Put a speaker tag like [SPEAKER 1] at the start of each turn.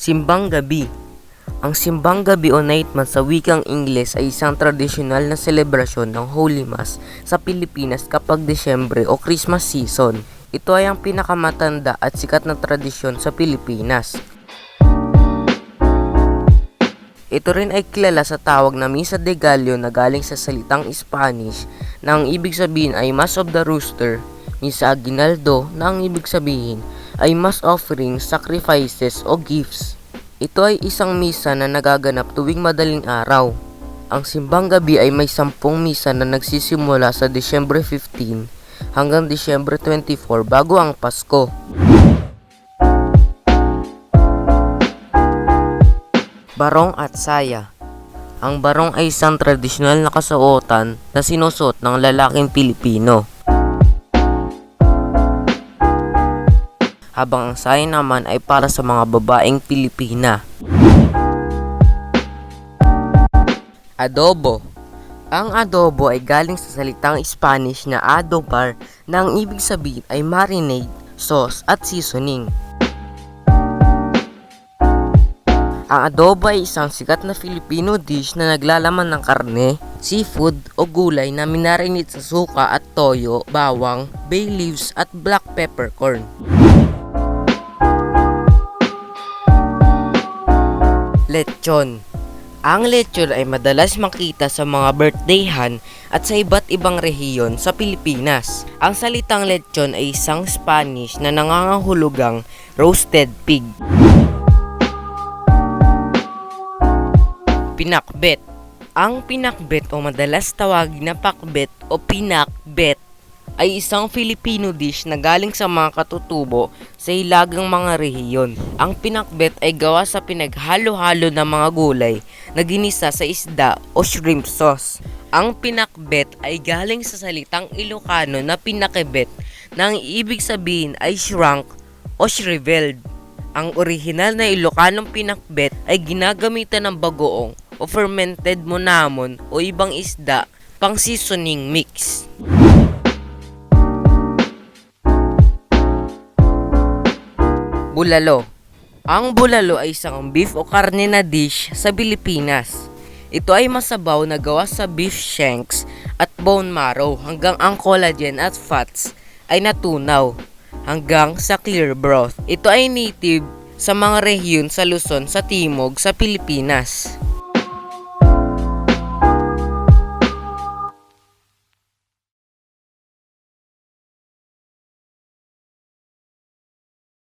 [SPEAKER 1] Simbang Gabi. Ang Simbang Gabi o Night Mass sa wikang Ingles ay isang tradisyonal na selebrasyon ng Holy Mass sa Pilipinas kapag Desyembre o Christmas season. Ito ay ang pinakamatanda at sikat na tradisyon sa Pilipinas. Ito rin ay kilala sa tawag na Misa de Gallo na galing sa salitang Spanish na ang ibig sabihin ay Mass of the Rooster, Misa Aguinaldo na ang ibig sabihin ay mass offerings, sacrifices o gifts. Ito ay isang misa na nagaganap tuwing madaling araw. Ang Simbang Gabi ay may 10 misa na nagsisimula sa Disyembre 15 hanggang Disyembre 24 bago ang Pasko. Barong at Saya. Ang barong ay isang tradisyonal na kasuotan na sinusuot ng lalaking Pilipino. Habang ang saya naman ay para sa mga babaeng Pilipina. Adobo. Ang adobo ay galing sa salitang Spanish na adobar na ang ibig sabihin ay marinade, sauce at seasoning. Ang adobo ay isang sikat na Filipino dish na naglalaman ng karne, seafood o gulay na minarinate sa suka at toyo, bawang, bay leaves at black peppercorn. Lechon. Ang lechon ay madalas makita sa mga birthdayhan at sa iba't ibang rehiyon sa Pilipinas. Ang salitang lechon ay isang Spanish na nangangahulugang roasted pig. Pinakbet. Ang pinakbet o madalas tawagin na pakbet o pinakbet ay isang Filipino dish na galing sa mga katutubo sa hilagang mga rehiyon. Ang pinakbet ay gawa sa pinaghalo-halo ng mga gulay na ginisa sa isda o shrimp sauce. Ang pinakbet ay galing sa salitang Ilocano na pinakebet na ang ibig sabihin ay shrunk o shriveled. Ang orihinal na Ilocanong pinakbet ay ginagamitan ng bagoong o fermented monamon o ibang isda pang seasoning mix. Bulalo. Ang bulalo ay isang beef o karne na dish sa Pilipinas. Ito ay masabaw na gawa sa beef shanks at bone marrow hanggang ang collagen at fats ay natunaw hanggang sa clear broth. Ito ay native sa mga rehiyon sa Luzon sa timog sa Pilipinas.